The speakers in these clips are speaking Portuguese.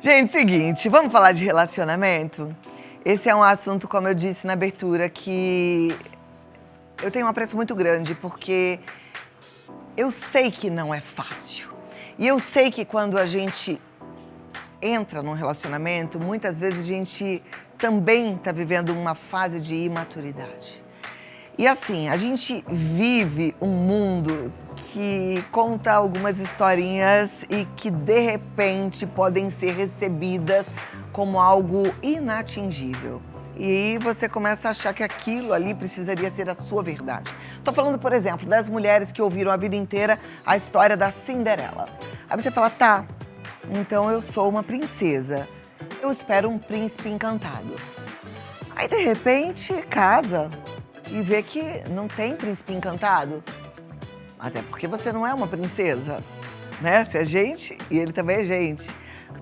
Gente, seguinte, vamos falar de relacionamento? Esse é um assunto, como eu disse na abertura, que eu tenho um apreço muito grande, porque eu sei que não é fácil. E eu sei que quando a gente entra num relacionamento, muitas vezes a gente também está vivendo uma fase de imaturidade. E assim, a gente vive um mundo que conta algumas historinhas e que de repente podem ser recebidas como algo inatingível. E você começa a achar que aquilo ali precisaria ser a sua verdade. Tô falando, por exemplo, das mulheres que ouviram a vida inteira a história da Cinderela. Aí você fala, tá, então eu sou uma princesa. Eu espero um príncipe encantado. Aí, de repente, casa e vê que não tem príncipe encantado. Até porque você não é uma princesa, né? Você é gente e ele também é gente.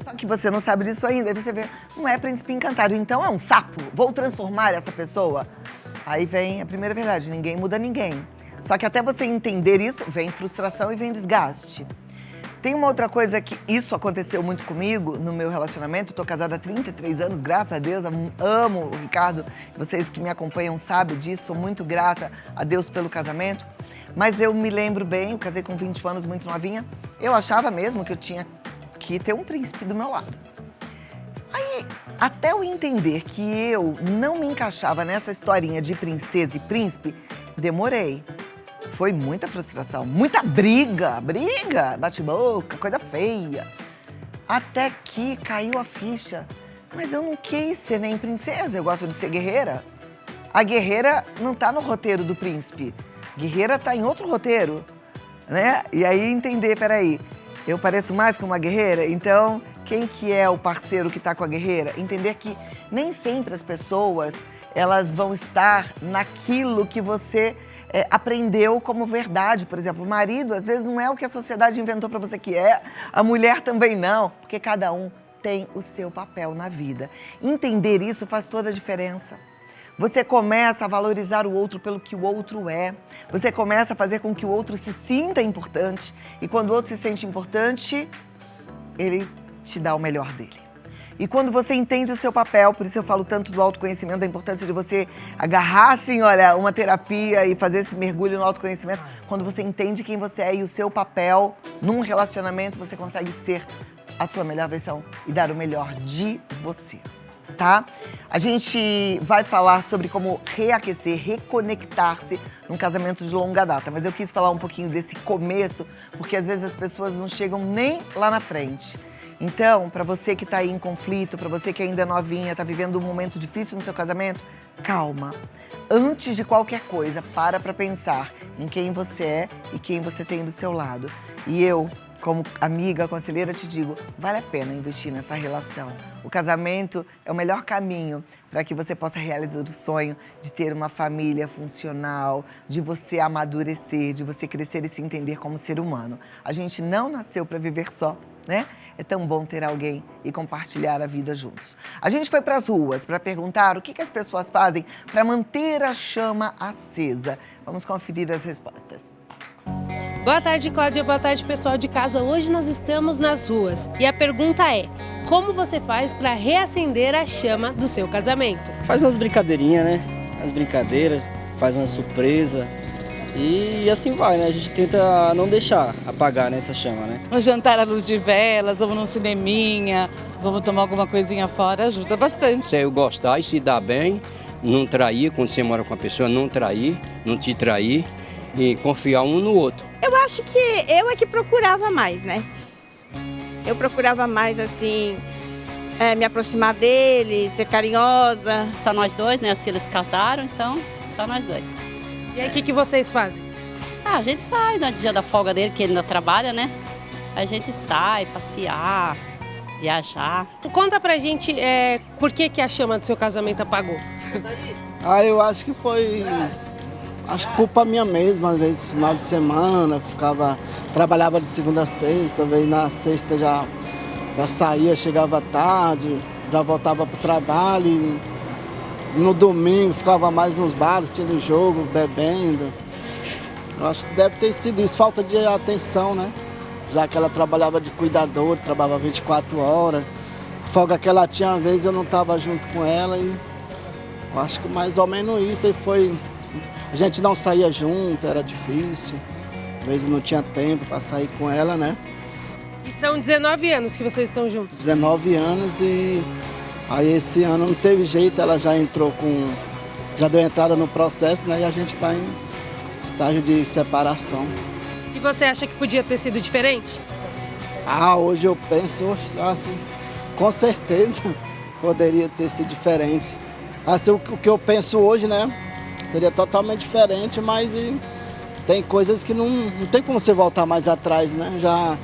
Só que você não sabe disso ainda. Aí você vê, não é príncipe encantado, então é um sapo. Vou transformar essa pessoa. Aí vem a primeira verdade, ninguém muda ninguém. Só que até você entender isso, vem frustração e vem desgaste. Tem uma outra coisa que isso aconteceu muito comigo no meu relacionamento. Tô casada há 33 anos, graças a Deus, amo o Ricardo. Vocês que me acompanham sabem disso, sou muito grata a Deus pelo casamento. Mas eu me lembro bem, eu casei com 20 anos, muito novinha. Eu achava mesmo que eu tinha que ter um príncipe do meu lado. Aí, até eu entender que eu não me encaixava nessa historinha de princesa e príncipe, demorei. Foi muita frustração, muita briga, bate-boca, coisa feia. Até que caiu a ficha. Mas eu não quis ser nem princesa, eu gosto de ser guerreira. A guerreira não tá no roteiro do príncipe. Guerreira tá em outro roteiro, né? E aí entender, peraí, eu pareço mais que uma guerreira? Então, quem que é o parceiro que tá com a guerreira? Entender que nem sempre as pessoas, elas vão estar naquilo que você aprendeu como verdade. Por exemplo, o marido, às vezes, não é o que a sociedade inventou para você que é, a mulher também não, porque cada um tem o seu papel na vida. Entender isso faz toda a diferença. Você começa a valorizar o outro pelo que o outro é. Você começa a fazer com que o outro se sinta importante. E quando o outro se sente importante, ele te dá o melhor dele. E quando você entende o seu papel, por isso eu falo tanto do autoconhecimento, da importância de você agarrar, assim, olha, uma terapia e fazer esse mergulho no autoconhecimento. Quando você entende quem você é e o seu papel num relacionamento, você consegue ser a sua melhor versão e dar o melhor de você, tá? A gente vai falar sobre como reaquecer, reconectar-se num casamento de longa data. Mas eu quis falar um pouquinho desse começo, porque às vezes as pessoas não chegam nem lá na frente. Então, para você que está aí em conflito, para você que ainda é novinha, está vivendo um momento difícil no seu casamento, calma. Antes de qualquer coisa, para pensar em quem você é e quem você tem do seu lado. E eu, como amiga, conselheira, te digo, vale a pena investir nessa relação. O casamento é o melhor caminho para que você possa realizar o sonho de ter uma família funcional, de você amadurecer, de você crescer e se entender como ser humano. A gente não nasceu para viver só, né? É tão bom ter alguém e compartilhar a vida juntos. A gente foi para as ruas para perguntar o que as pessoas fazem para manter a chama acesa. Vamos conferir as respostas. Boa tarde, Cláudia. Boa tarde, pessoal de casa. Hoje nós estamos nas ruas e a pergunta é: como você faz para reacender a chama do seu casamento? Faz umas brincadeirinhas, né? As brincadeiras, faz uma surpresa e assim vai, né? A gente tenta não deixar apagar, né, essa chama, né? Um jantar à luz de velas, vamos num cineminha, vamos tomar alguma coisinha fora, ajuda bastante. Se eu gostar e se dar bem, não trair, quando você mora com a pessoa, não trair, não te trair e confiar um no outro. Eu acho que eu é que procurava mais, né? Eu procurava mais, assim, me aproximar dele, ser carinhosa. Só nós dois, né? Os filhos se casaram, então só nós dois. E aí, o que vocês fazem? A gente sai no dia da folga dele, que ele ainda trabalha, né? A gente sai, passear, viajar. Conta pra gente por que a chama do seu casamento apagou. Eu acho que foi... Acho que culpa minha mesma, às vezes final de semana, trabalhava de segunda a sexta, às vezes na sexta já saía, chegava tarde, já voltava pro trabalho e no domingo ficava mais nos bares, tendo jogo, bebendo. Eu acho que deve ter sido isso, falta de atenção, né? Já que ela trabalhava de cuidadora, trabalhava 24 horas, folga que ela tinha, uma vez eu não estava junto com ela e eu acho que mais ou menos isso aí foi. A gente não saía junto, era difícil. Às vezes não tinha tempo para sair com ela, né? E são 19 anos que vocês estão juntos. 19 anos e aí esse ano não teve jeito, ela já entrou já deu entrada no processo, né? E a gente está em estágio de separação. E você acha que podia ter sido diferente? Hoje eu penso assim, com certeza poderia ter sido diferente. Assim, o que eu penso hoje, né? Seria totalmente diferente, mas tem coisas que não tem como você voltar mais atrás, né? Já,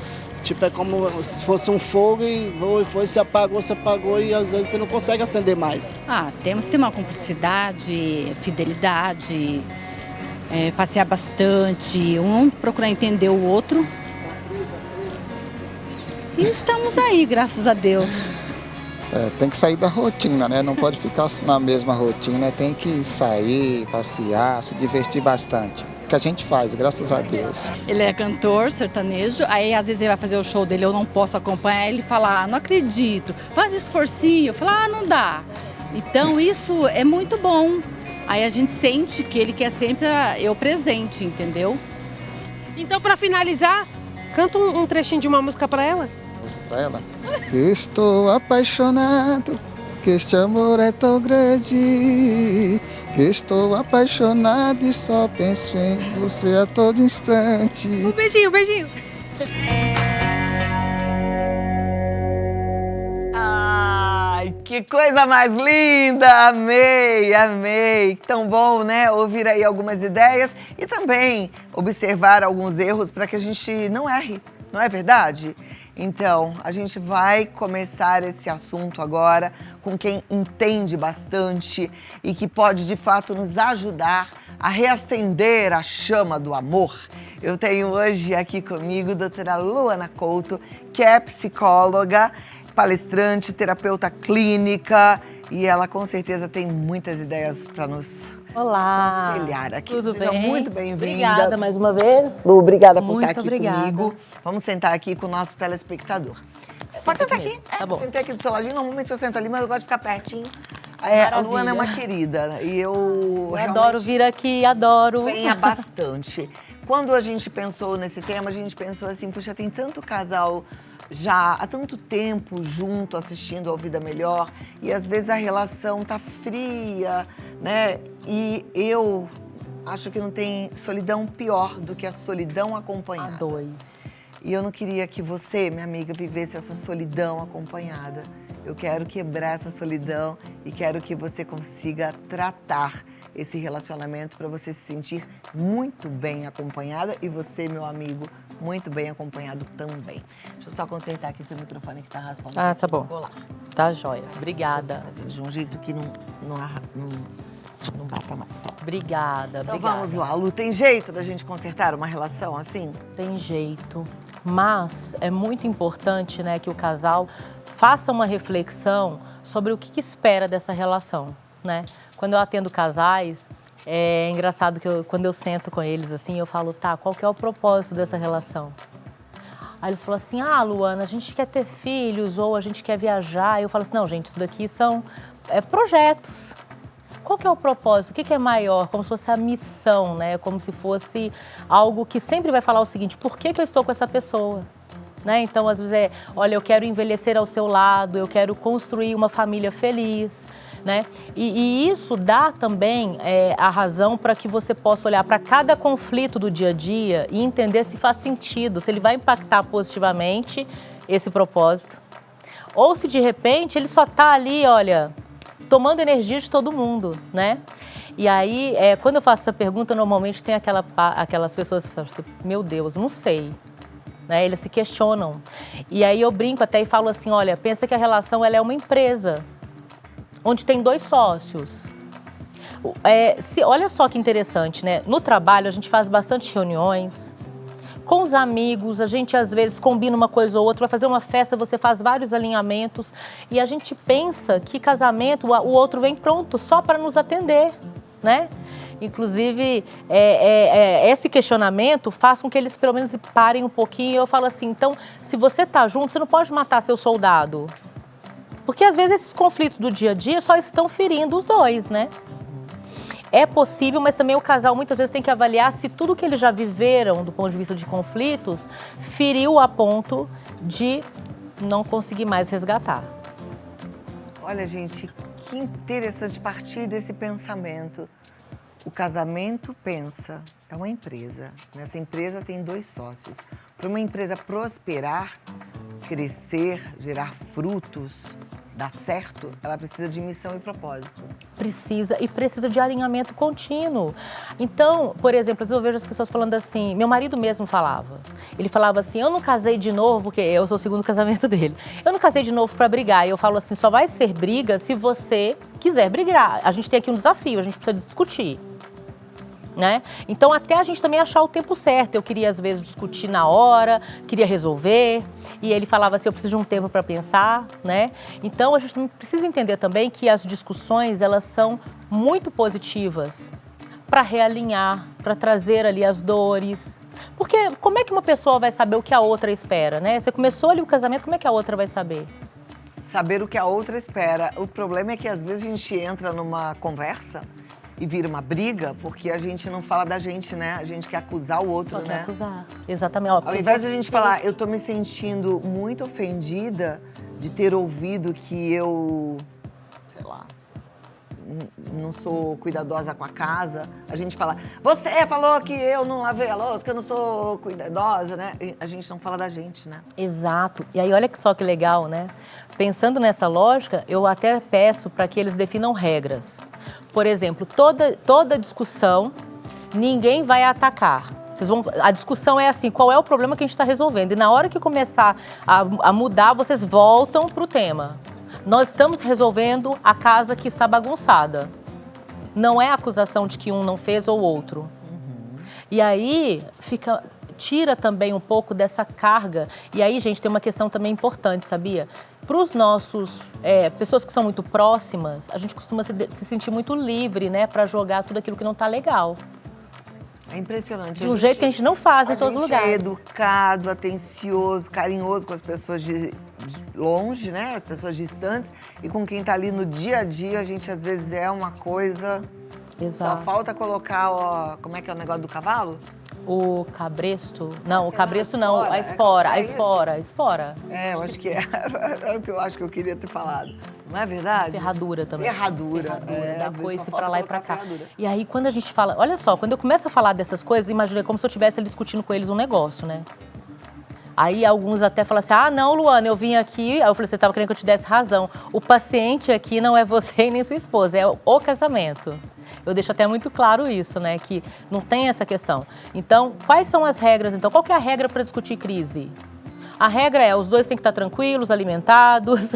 tipo, é como se fosse um fogo e foi, se apagou e às vezes você não consegue acender mais. Temos que ter uma cumplicidade, fidelidade, passear bastante, um procurar entender o outro. E estamos aí, graças a Deus. Tem que sair da rotina, né? Não pode ficar na mesma rotina, tem que sair, passear, se divertir bastante. O que a gente faz, graças a Deus. Ele é cantor sertanejo, aí às vezes ele vai fazer o show dele, eu não posso acompanhar, ele fala, não acredito, faz esforcinho, eu falo, não dá. Então isso é muito bom. Aí a gente sente que ele quer sempre eu presente, entendeu? Então, para finalizar, canta um trechinho de uma música para ela. Para ela. Estou apaixonado, que este amor é tão grande, que estou apaixonado e só penso em você a todo instante. Um beijinho, um beijinho. Ai, que coisa mais linda! Amei, amei. Tão bom, né? Ouvir aí algumas ideias e também observar alguns erros para que a gente não erre, não é verdade? Então, a gente vai começar esse assunto agora com quem entende bastante e que pode, de fato, nos ajudar a reacender a chama do amor. Eu tenho hoje aqui comigo a doutora Luana Couto, que é psicóloga, palestrante, terapeuta clínica e ela com certeza tem muitas ideias para nos aconselhar aqui. Tudo Seja bem? muito bem-vinda. Obrigada mais uma vez. Lu, obrigada por Muito estar aqui obrigada. comigo. Vamos sentar aqui com o nosso telespectador. Pode sentar aqui. Tá bom. Sentei aqui do seu ladinho. Normalmente eu sento ali, mas eu gosto de ficar pertinho. A Maravilha. Luana é uma querida e eu realmente Adoro vir aqui, adoro. venha bastante. Quando a gente pensou nesse tema, a gente pensou assim, puxa, tem tanto casal já há tanto tempo junto, assistindo ao Vida Melhor, e às vezes a relação tá fria, né? E eu acho que não tem solidão pior do que a solidão acompanhada. A dois. E eu não queria que você, minha amiga, vivesse essa solidão acompanhada. Eu quero quebrar essa solidão e quero que você consiga tratar esse relacionamento para você se sentir muito bem acompanhada e você, meu amigo, muito bem acompanhado também. Deixa eu só consertar aqui esse microfone que tá raspando. Tá bom. Colar. Tá jóia. Obrigada. Fazer de um jeito que não bata mais. Pronto. Obrigada, Então obrigada. vamos lá, Lu. Tem jeito da gente consertar uma relação assim? Tem jeito. Mas é muito importante, né, que o casal faça uma reflexão sobre o que espera dessa relação, né? Quando eu atendo casais, é engraçado que quando eu sento com eles assim, eu falo, tá, qual que é o propósito dessa relação? Aí eles falam assim, Luana, a gente quer ter filhos ou a gente quer viajar. Eu falo assim, não, gente, isso daqui são projetos. Qual que é o propósito? O que é maior? Como se fosse a missão, né? Como se fosse algo que sempre vai falar o seguinte, por que eu estou com essa pessoa? Né? Então, às vezes olha, eu quero envelhecer ao seu lado, eu quero construir uma família feliz, né? E isso dá também a razão para que você possa olhar para cada conflito do dia a dia e entender se faz sentido, se ele vai impactar positivamente esse propósito, ou se de repente ele só está ali, olha, tomando energia de todo mundo, né? E aí, quando eu faço essa pergunta, normalmente tem aquelas pessoas que falam assim, meu Deus, não sei. Né? Eles se questionam. E aí eu brinco até e falo assim, olha, pensa que a relação ela é uma empresa, onde tem dois sócios. Olha só que interessante, né? No trabalho a gente faz bastante reuniões, com os amigos, a gente às vezes combina uma coisa ou outra, vai fazer uma festa, você faz vários alinhamentos e a gente pensa que casamento, o outro vem pronto só para nos atender, né? Inclusive, esse questionamento faz com que eles pelo menos parem um pouquinho e eu falo assim, então, se você tá junto, você não pode matar seu soldado. Porque às vezes esses conflitos do dia a dia só estão ferindo os dois, né? É possível, mas também o casal muitas vezes tem que avaliar se tudo que eles já viveram do ponto de vista de conflitos feriu a ponto de não conseguir mais resgatar. Olha, gente, que interessante partir desse pensamento. O casamento pensa, é uma empresa. Nessa empresa tem 2 sócios. Para uma empresa prosperar, crescer, gerar frutos, dar certo, ela precisa de missão e propósito. Precisa de alinhamento contínuo. Então, por exemplo, eu vejo as pessoas falando assim, meu marido mesmo falava. Ele falava assim, eu não casei de novo, porque eu sou o 2º casamento dele. Eu não casei de novo para brigar. E eu falo assim, só vai ser briga se você quiser brigar. A gente tem aqui um desafio, a gente precisa discutir. Né? Então, até a gente também achar o tempo certo. Eu queria, às vezes, discutir na hora, queria resolver. E ele falava assim, eu preciso de um tempo para pensar, né? Então, a gente precisa entender também que as discussões, elas são muito positivas para realinhar, para trazer ali as dores. Porque como é que uma pessoa vai saber o que a outra espera, né? Você começou ali o casamento, como é que a outra vai saber? Saber o que a outra espera. O problema é que, às vezes, a gente entra numa conversa e vira uma briga, porque a gente não fala da gente, né? A gente quer acusar o outro, Só né? quer acusar, exatamente. Ó, ao invés de a gente falar, eu tô me sentindo muito ofendida de ter ouvido que eu, sei lá, não sou cuidadosa com a casa, a gente fala, você falou que eu não lavei a louça, que eu não sou cuidadosa, né? E a gente não fala da gente, né? Exato. E aí, olha só que legal, né? Pensando nessa lógica, eu até peço para que eles definam regras. Por exemplo, toda discussão, ninguém vai atacar. A discussão é assim, qual é o problema que a gente está resolvendo? E na hora que começar a mudar, vocês voltam para o tema. Nós estamos resolvendo a casa que está bagunçada. Não é acusação de que um não fez ou outro. E aí, tira também um pouco dessa carga. E aí, gente, tem uma questão também importante, sabia? Para os nossos, pessoas que são muito próximas, a gente costuma se sentir muito livre, né? Para jogar tudo aquilo que não está legal. É impressionante. De um jeito que a gente não faz em todos os lugares. A gente é educado, atencioso, carinhoso com as pessoas de longe, né? As pessoas distantes. E com quem está ali no dia a dia, a gente às vezes é uma coisa... Exato. Só falta colocar, como é que é o negócio do cavalo? O cabresto? Não, o cabresto não, a espora. É, eu acho que era o que eu acho que eu queria ter falado. Não é verdade? Ferradura também. Ferradura, da coice pra lá e pra cá. E aí, quando a gente fala, olha só, quando eu começo a falar dessas coisas, imaginei como se eu estivesse discutindo com eles um negócio, né? Aí alguns até falam assim, não, Luana, eu vim aqui, aí eu falei, você estava querendo que eu te desse razão. O paciente aqui não é você e nem sua esposa, é o casamento. Eu deixo até muito claro isso, né, que não tem essa questão. Então, quais são as regras? Então, qual que é a regra para discutir crise? A regra é, os dois têm que estar tranquilos, alimentados,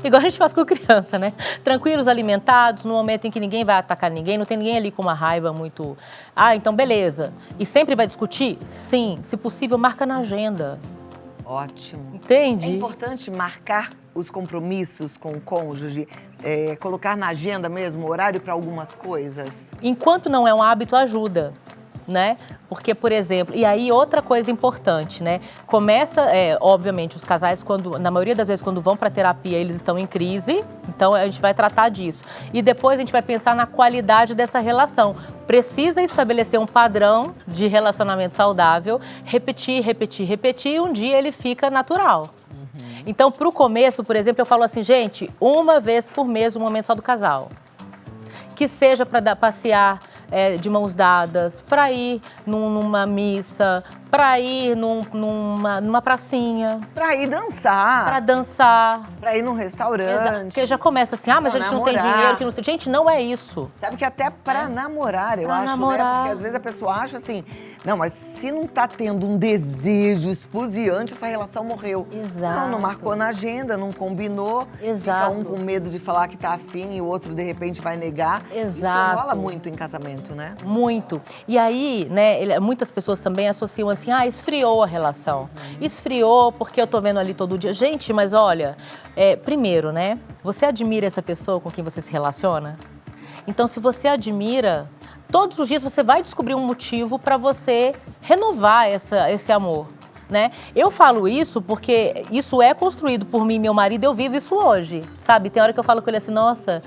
igual a gente faz com criança, né? Tranquilos, alimentados, no momento em que ninguém vai atacar ninguém, não tem ninguém ali com uma raiva muito... então beleza. E sempre vai discutir? Sim. Se possível, marca na agenda. Ótimo. Entende? É importante marcar os compromissos com o cônjuge, colocar na agenda mesmo horário para algumas coisas? Enquanto não é um hábito, ajuda. Né? Porque, por exemplo, e aí outra coisa importante, né? Começa, obviamente, os casais, na maioria das vezes, quando vão para terapia, eles estão em crise, então a gente vai tratar disso. E depois a gente vai pensar na qualidade dessa relação. Precisa estabelecer um padrão de relacionamento saudável, repetir, e um dia ele fica natural. Então, para o começo, por exemplo, eu falo assim, gente, uma vez por mês, um momento só do casal. Que seja para passear de mãos dadas, para ir numa missa, para ir numa pracinha. Para ir dançar. Para dançar. Para ir num restaurante. Exato. Porque já começa assim, mas a gente não tem dinheiro, que não sei. Gente, não é isso. Sabe que até para namorar, eu acho, né? Porque às vezes a pessoa acha assim, não, mas se não tá tendo um desejo esfuziante, essa relação morreu. Exato. Não marcou na agenda, não combinou. Exato. Fica um com medo de falar que tá afim e o outro, de repente, vai negar. Exato. Isso rola muito em casamento, né? Muito. E aí, né, muitas pessoas também associam assim, esfriou a relação. Esfriou porque eu tô vendo ali todo dia. Gente, mas olha, primeiro, né, você admira essa pessoa com quem você se relaciona? Então, se você admira, todos os dias você vai descobrir um motivo para você renovar esse amor. né? Eu falo isso porque isso é construído por mim e meu marido, eu vivo isso hoje, sabe? Tem hora que eu falo com ele assim, nossa,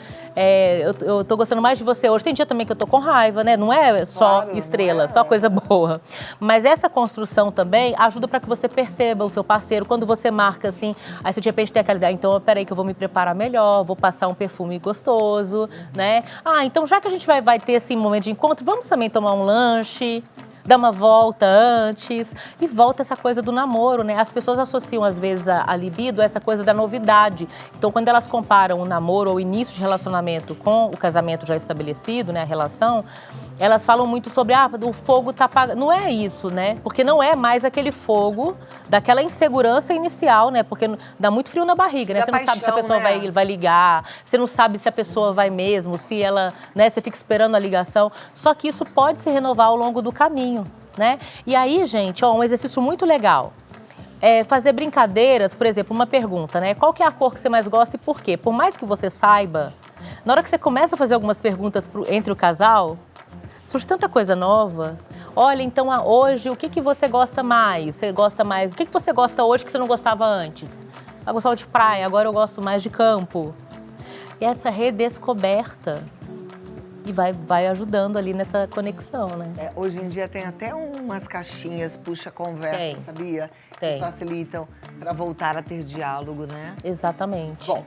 eu tô gostando mais de você hoje. Tem dia também que eu tô com raiva, né? Não é só estrela, só coisa boa. Mas essa construção também ajuda para que você perceba o seu parceiro. Quando você marca assim, aí você de repente tem aquela ideia, então peraí que eu vou me preparar melhor, vou passar um perfume gostoso, né? Ah, então já que a gente vai ter esse momento de encontro, vamos também tomar um lanche, dar uma volta antes, e volta essa coisa do namoro, né? As pessoas associam, às vezes, a libido a essa coisa da novidade. Então, quando elas comparam o namoro ou o início de relacionamento com o casamento já estabelecido, né, a relação, elas falam muito sobre, o fogo tá apagado. Não é isso, né? Porque não é mais aquele fogo daquela insegurança inicial, né? Porque dá muito frio na barriga, né? Você não sabe se a pessoa vai ligar, você não sabe se a pessoa vai mesmo, se ela, né? Você fica esperando a ligação. Só que isso pode se renovar ao longo do caminho, né? E aí, gente, um exercício muito legal. Fazer brincadeiras, por exemplo, uma pergunta, né? Qual que é a cor que você mais gosta e por quê? Por mais que você saiba, na hora que você começa a fazer algumas perguntas entre o casal, surge tanta coisa nova. Olha, então hoje, o que você gosta mais? Você gosta mais? O que você gosta hoje que você não gostava antes? Eu gostava de praia, agora eu gosto mais de campo. E essa redescoberta e vai ajudando ali nessa conexão, né? Hoje em dia tem até umas caixinhas puxa-conversa, sabia? Tem. Que facilitam para voltar a ter diálogo, né? Exatamente. Bom,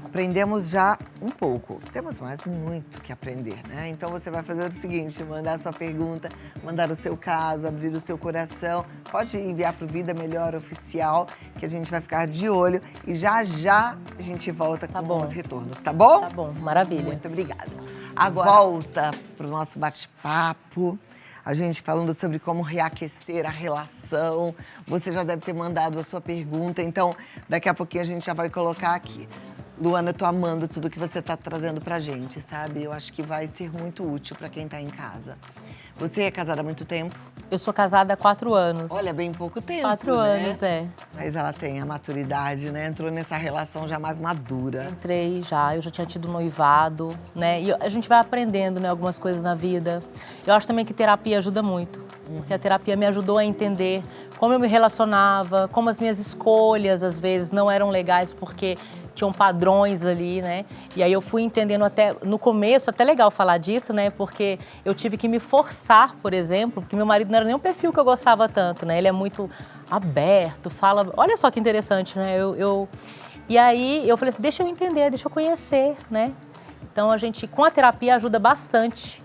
aprendemos já um pouco. Temos mais muito que aprender, né? Então você vai fazer o seguinte, mandar a sua pergunta, mandar o seu caso, abrir o seu coração. Pode enviar para o Vida Melhor Oficial, que a gente vai ficar de olho. E já a gente volta com os retornos, tá bom? Tá bom, maravilha. Muito obrigada. Agora, volta para o nosso bate-papo. A gente falando sobre como reaquecer a relação. Você já deve ter mandado a sua pergunta, então daqui a pouquinho a gente já vai colocar aqui. Luana, eu tô amando tudo que você tá trazendo pra gente, sabe? Eu acho que vai ser muito útil pra quem tá em casa. Você é casada há muito tempo? Eu sou casada há 4 anos. Olha, bem pouco tempo, 4 anos, Mas ela tem a maturidade, né? Entrou nessa relação já mais madura. Entrei já, eu já tinha tido noivado, né? E a gente vai aprendendo, né, algumas coisas na vida. Eu acho também que terapia ajuda muito. Porque a terapia me ajudou a entender como eu me relacionava, como as minhas escolhas, às vezes, não eram legais porque tinham padrões ali, né? E aí eu fui entendendo até, no começo, até legal falar disso, né? Porque eu tive que me forçar, por exemplo, porque meu marido não era nem um perfil que eu gostava tanto, né? Ele é muito aberto, fala... Olha só que interessante, né? E aí eu falei assim, deixa eu entender, deixa eu conhecer, né? Então a gente, com a terapia, ajuda bastante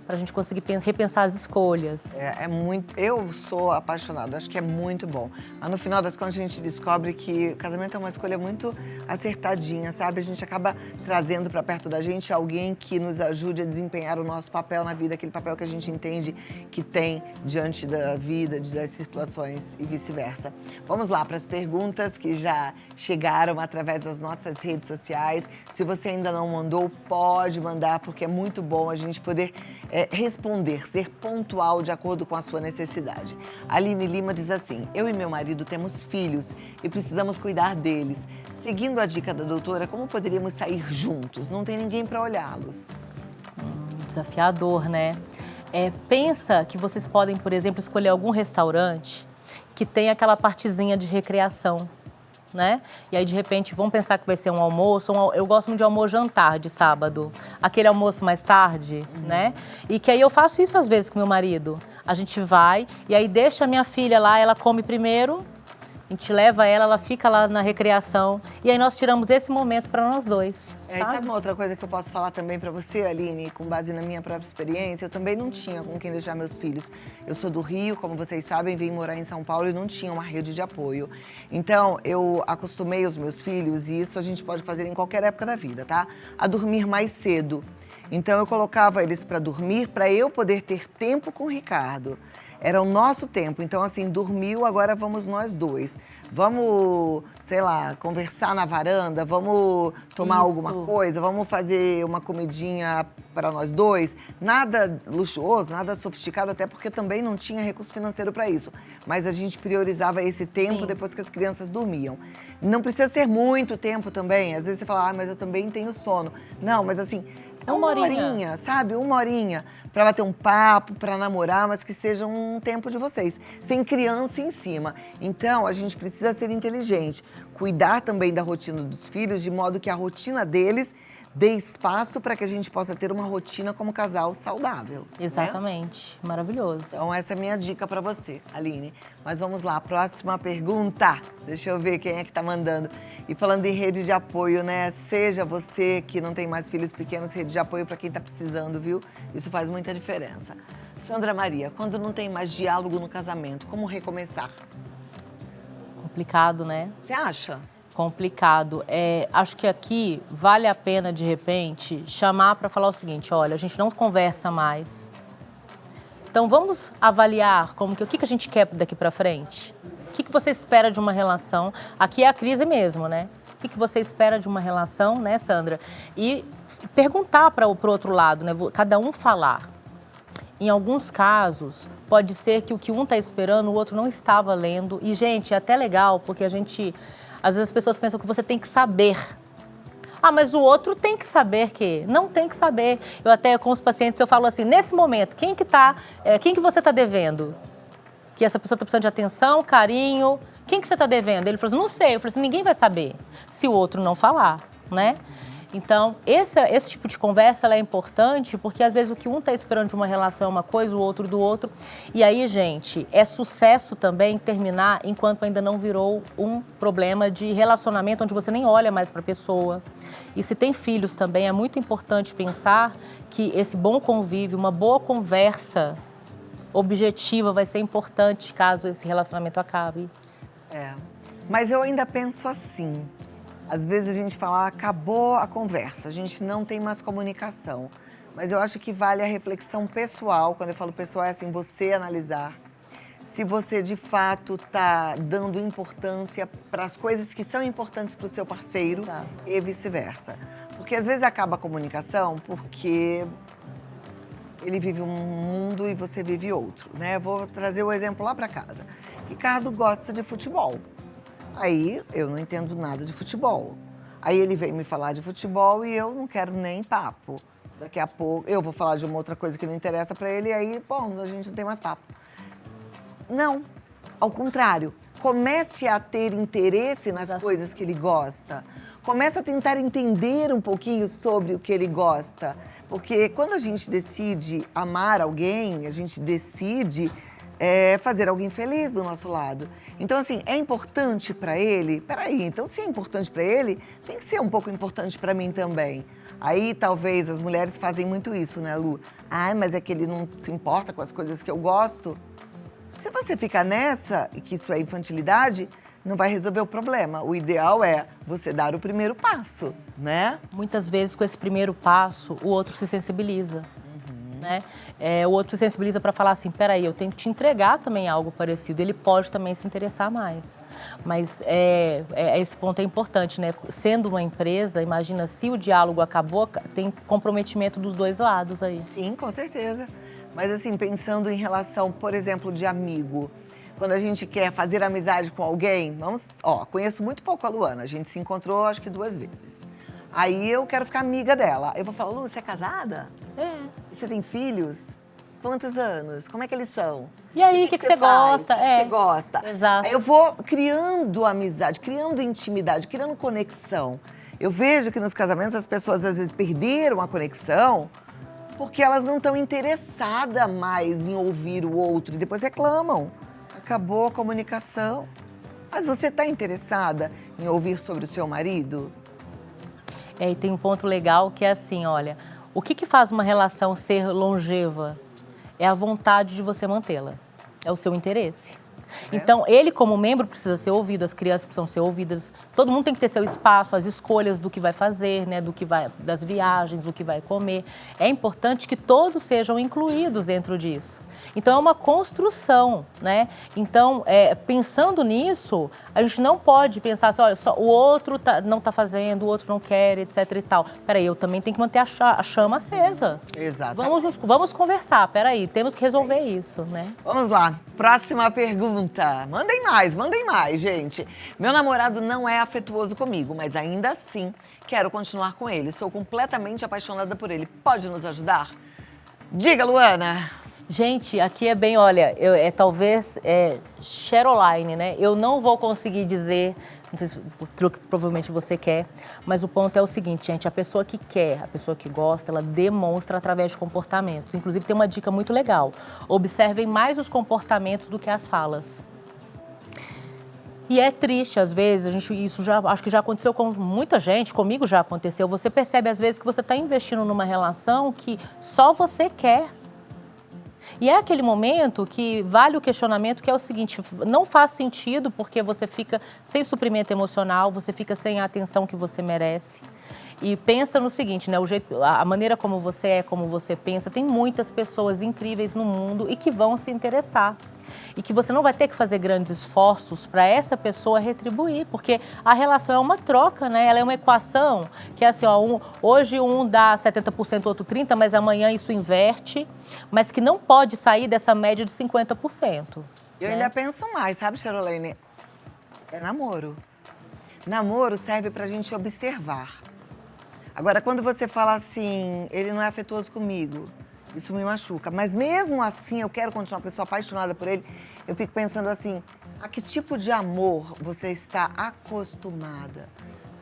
pra gente conseguir repensar as escolhas. É muito... Eu sou apaixonada, acho que é muito bom. Mas no final das contas a gente descobre que o casamento é uma escolha muito acertadinha, sabe? A gente acaba trazendo pra perto da gente alguém que nos ajude a desempenhar o nosso papel na vida, aquele papel que a gente entende que tem diante da vida, das situações e vice-versa. Vamos lá para as perguntas que já chegaram através das nossas redes sociais. Se você ainda não mandou, pode mandar, porque é muito bom a gente poder responder, ser pontual de acordo com a sua necessidade. A Aline Lima diz assim, eu e meu marido temos filhos e precisamos cuidar deles. Seguindo a dica da doutora, como poderíamos sair juntos? Não tem ninguém para olhá-los. Desafiador, né? Pensa que vocês podem, por exemplo, escolher algum restaurante que tem aquela partezinha de recreação, né? E aí, de repente, vamos pensar que vai ser um almoço. Eu gosto muito de almoço-jantar de sábado. Aquele almoço mais tarde, né? E que aí eu faço isso às vezes com meu marido. A gente vai e aí deixa a minha filha lá, ela come primeiro. A gente leva ela fica lá na recreação. E aí nós tiramos esse momento para nós dois. Sabe uma outra coisa que eu posso falar também para você, Aline, com base na minha própria experiência? Eu também não tinha com quem deixar meus filhos. Eu sou do Rio, como vocês sabem, vim morar em São Paulo e não tinha uma rede de apoio. Então, eu acostumei os meus filhos, e isso a gente pode fazer em qualquer época da vida, tá? A dormir mais cedo. Então, eu colocava eles para dormir para eu poder ter tempo com o Ricardo. Era o nosso tempo. Então, assim, dormiu, agora vamos nós dois. Vamos, sei lá, conversar na varanda, vamos tomar alguma coisa, vamos fazer uma comidinha para nós dois. Nada luxuoso, nada sofisticado, até porque também não tinha recurso financeiro para isso. Mas a gente priorizava esse tempo depois que as crianças dormiam. Não precisa ser muito tempo também. Às vezes você fala, mas eu também tenho sono. Não, mas assim, Uma horinha. Sabe? Uma horinha para bater um papo, para namorar, mas que seja um tempo de vocês, sem criança em cima. Então, a gente precisa ser inteligente, cuidar também da rotina dos filhos, de modo que a rotina deles dê espaço para que a gente possa ter uma rotina como casal saudável. Exatamente. Né? Maravilhoso. Então, essa é a minha dica para você, Aline. Mas vamos lá, próxima pergunta. Deixa eu ver quem é que tá mandando. E falando em rede de apoio, né? Seja você que não tem mais filhos pequenos, rede de apoio para quem tá precisando, viu? Isso faz muita diferença. Sandra Maria, quando não tem mais diálogo no casamento, como recomeçar? Complicado, né? Você acha? Complicado. Acho que aqui vale a pena, de repente, chamar para falar o seguinte, olha, a gente não conversa mais. Então, vamos avaliar o que a gente quer daqui para frente? O que você espera de uma relação? Aqui é a crise mesmo, né? O que você espera de uma relação, né, Sandra? E perguntar para o outro lado, né? Cada um falar. Em alguns casos, pode ser que o que um está esperando, o outro não estava lendo. E, gente, é até legal, porque às vezes as pessoas pensam que você tem que saber. Ah, mas o outro tem que saber que não tem que saber. Eu até com os pacientes eu falo assim, nesse momento, quem que você está devendo? Que essa pessoa está precisando de atenção, carinho. Quem que você está devendo? Ele falou assim, não sei. Eu falei assim, ninguém vai saber se o outro não falar, né? Então, esse tipo de conversa ela é importante porque, às vezes, o que um está esperando de uma relação é uma coisa, o outro do outro. E aí, gente, é sucesso também terminar enquanto ainda não virou um problema de relacionamento onde você nem olha mais para a pessoa. E se tem filhos também, é muito importante pensar que esse bom convívio, uma boa conversa objetiva vai ser importante caso esse relacionamento acabe. Mas eu ainda penso assim. Às vezes a gente fala, acabou a conversa, a gente não tem mais comunicação. Mas eu acho que vale a reflexão pessoal. Quando eu falo pessoal, é assim, você analisar se você de fato está dando importância para as coisas que são importantes para o seu parceiro. Exato. E vice-versa. Porque às vezes acaba a comunicação porque ele vive um mundo e você vive outro, né? Eu vou trazer o exemplo lá para casa. Ricardo gosta de futebol. Aí eu não entendo nada de futebol. Aí ele vem me falar de futebol e eu não quero nem papo. Daqui a pouco eu vou falar de uma outra coisa que não interessa para ele e aí, bom, a gente não tem mais papo. Não, ao contrário. Comece a ter interesse nas coisas que ele gosta. Comece a tentar entender um pouquinho sobre o que ele gosta. Porque quando a gente decide amar alguém, a gente decide fazer alguém feliz do nosso lado. Então, assim, é importante para ele? Peraí, então se é importante para ele, tem que ser um pouco importante para mim também. Aí, talvez, as mulheres fazem muito isso, né, Lu? Ah, mas é que ele não se importa com as coisas que eu gosto. Se você ficar nessa, e que isso é infantilidade, não vai resolver o problema. O ideal é você dar o primeiro passo, né? Muitas vezes, com esse primeiro passo, o outro se sensibiliza. Né? O outro se sensibiliza para falar assim, peraí, eu tenho que te entregar também algo parecido. Ele pode também se interessar mais. Mas esse ponto é importante, né? Sendo uma empresa, imagina, se o diálogo acabou, tem comprometimento dos dois lados aí. Sim, com certeza. Mas assim, pensando em relação, por exemplo, de amigo. Quando a gente quer fazer amizade com alguém, conheço muito pouco a Luana. A gente se encontrou, acho que 2 vezes. Aí eu quero ficar amiga dela. Eu vou falar, Lu, você é casada? E você tem filhos? Quantos anos? Como é que eles são? E aí, o que você gosta? O que você gosta? Exato. Aí eu vou criando amizade, criando intimidade, criando conexão. Eu vejo que nos casamentos as pessoas às vezes perderam a conexão porque elas não estão interessadas mais em ouvir o outro e depois reclamam. Acabou a comunicação. Mas você está interessada em ouvir sobre o seu marido? E tem um ponto legal que é assim, olha, o que faz uma relação ser longeva? É a vontade de você mantê-la, é o seu interesse. Então, ele como membro precisa ser ouvido, as crianças precisam ser ouvidas, todo mundo tem que ter seu espaço, as escolhas do que vai fazer, né, das viagens, do que vai comer. É importante que todos sejam incluídos dentro disso. Então, é uma construção, né? Então, pensando nisso, a gente não pode pensar assim, olha, só o outro não está fazendo, o outro não quer, etc e tal. Peraí, eu também tenho que manter a chama acesa. Exato. Vamos conversar, peraí, temos que resolver isso, né? Vamos lá, próxima pergunta. Mandem mais, gente. Meu namorado não é afetuoso comigo, mas ainda assim quero continuar com ele. Sou completamente apaixonada por ele. Pode nos ajudar? Diga, Luana. Gente, aqui é bem, olha, talvez Cheroline, né? Eu não vou conseguir dizer, não sei se pelo que provavelmente você quer, mas o ponto é o seguinte, gente, a pessoa que quer, a pessoa que gosta, ela demonstra através de comportamentos. Inclusive tem uma dica muito legal, observem mais os comportamentos do que as falas. E é triste, às vezes, acho que já aconteceu com muita gente, comigo já aconteceu, você percebe às vezes que você está investindo numa relação que só você quer. E é aquele momento que vale o questionamento, que é o seguinte, não faz sentido porque você fica sem suprimento emocional, você fica sem a atenção que você merece. E pensa no seguinte, né, a maneira como você é, como você pensa, tem muitas pessoas incríveis no mundo e que vão se interessar. E que você não vai ter que fazer grandes esforços para essa pessoa retribuir, porque a relação é uma troca, né? Ela é uma equação que é assim, ó, hoje um dá 70%, outro 30%, mas amanhã isso inverte, mas que não pode sair dessa média de 50%. Eu ainda penso mais, sabe, Cheroline? É namoro. Namoro serve pra gente observar. Agora, quando você fala assim, ele não é afetuoso comigo, isso me machuca. Mas mesmo assim, eu quero continuar uma pessoa apaixonada por ele. Eu fico pensando assim, a que tipo de amor você está acostumada?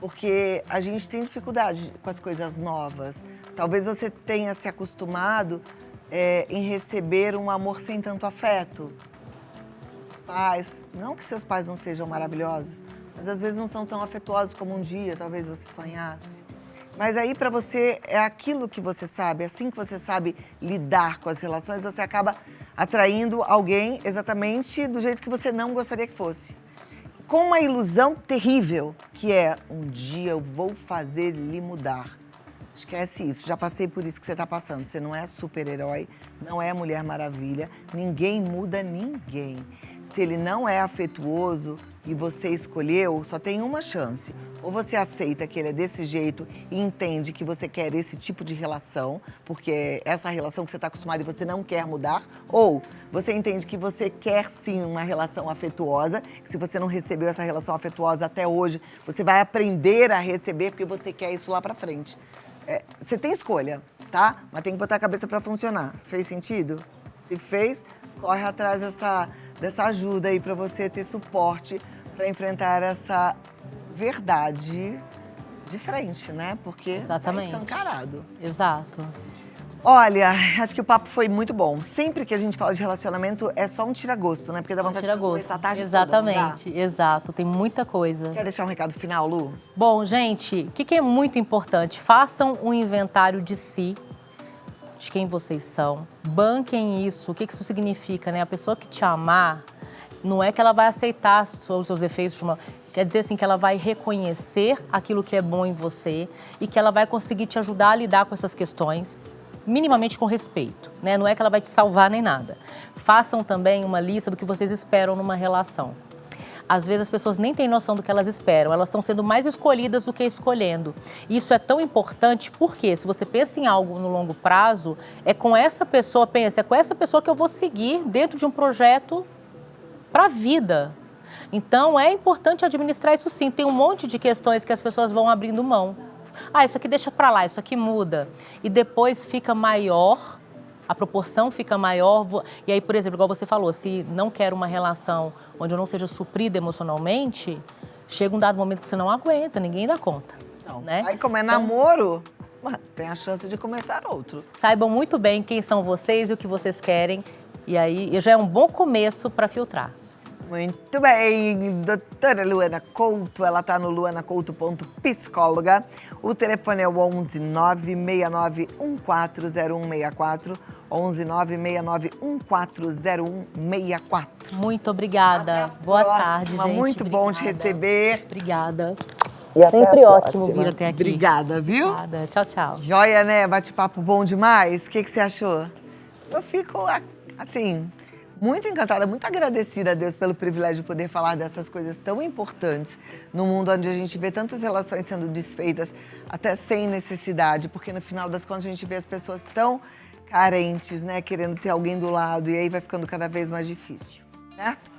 Porque a gente tem dificuldade com as coisas novas. Talvez você tenha se acostumado em receber um amor sem tanto afeto. Os pais, não que seus pais não sejam maravilhosos, mas às vezes não são tão afetuosos como um dia talvez você sonhasse. Mas aí, para você, é aquilo que você sabe, assim que você sabe lidar com as relações, você acaba atraindo alguém exatamente do jeito que você não gostaria que fosse. Com uma ilusão terrível, que é, um dia eu vou fazer lhe mudar. Esquece isso, já passei por isso que você está passando. Você não é super-herói, não é Mulher Maravilha, ninguém muda ninguém. Se ele não é afetuoso e você escolheu, só tem uma chance. Ou você aceita que ele é desse jeito e entende que você quer esse tipo de relação, porque é essa relação que você está acostumado e você não quer mudar, ou você entende que você quer sim uma relação afetuosa, que se você não recebeu essa relação afetuosa até hoje, você vai aprender a receber porque você quer isso lá pra frente. Você tem escolha, tá? Mas tem que botar a cabeça pra funcionar. Fez sentido? Se fez, corre atrás dessa ajuda aí pra você ter suporte pra enfrentar essa verdade de frente, né? Porque Exatamente. Tá escancarado. Exato. Olha, acho que o papo foi muito bom. Sempre que a gente fala de relacionamento, é só um tira-gosto, né? Porque dá vontade de conversar a tarde Exatamente, toda, exato. Tem muita coisa. Quer deixar um recado final, Lu? Bom, gente, o que é muito importante? Façam um inventário de si, de quem vocês são. Banquem isso. O que isso significa, né? A pessoa que te amar, não é que ela vai aceitar os seus efeitos de uma... Quer dizer assim, que ela vai reconhecer aquilo que é bom em você e que ela vai conseguir te ajudar a lidar com essas questões, minimamente com respeito, né? Não é que ela vai te salvar nem nada. Façam também uma lista do que vocês esperam numa relação. Às vezes as pessoas nem têm noção do que elas esperam, elas estão sendo mais escolhidas do que escolhendo. Isso é tão importante porque se você pensa em algo no longo prazo, é com essa pessoa que eu vou seguir dentro de um projeto para a vida. Então é importante administrar isso sim. Tem um monte de questões que as pessoas vão abrindo mão. Isso aqui deixa para lá, isso aqui muda. E depois fica maior, a proporção fica maior. E aí, por exemplo, igual você falou, se não quer uma relação onde eu não seja suprida emocionalmente, chega um dado momento que você não aguenta, ninguém dá conta. Não. Né? Aí como é namoro, tem a chance de começar outro. Saibam muito bem quem são vocês e o que vocês querem. E aí já é um bom começo para filtrar. Muito bem, doutora Luana Couto, ela está no luanacouto.psicóloga. O telefone é o 11 969 140164, 11 969 140164. Muito obrigada. Boa tarde, gente. Muito bom te receber. Obrigada. E sempre ótimo vir até aqui. Obrigada, viu? Obrigada. Tchau, tchau. Joia, né? Bate-papo bom demais. O que você achou? Eu fico, assim... muito encantada, muito agradecida a Deus pelo privilégio de poder falar dessas coisas tão importantes no mundo onde a gente vê tantas relações sendo desfeitas até sem necessidade, porque no final das contas a gente vê as pessoas tão carentes, né, querendo ter alguém do lado e aí vai ficando cada vez mais difícil, certo?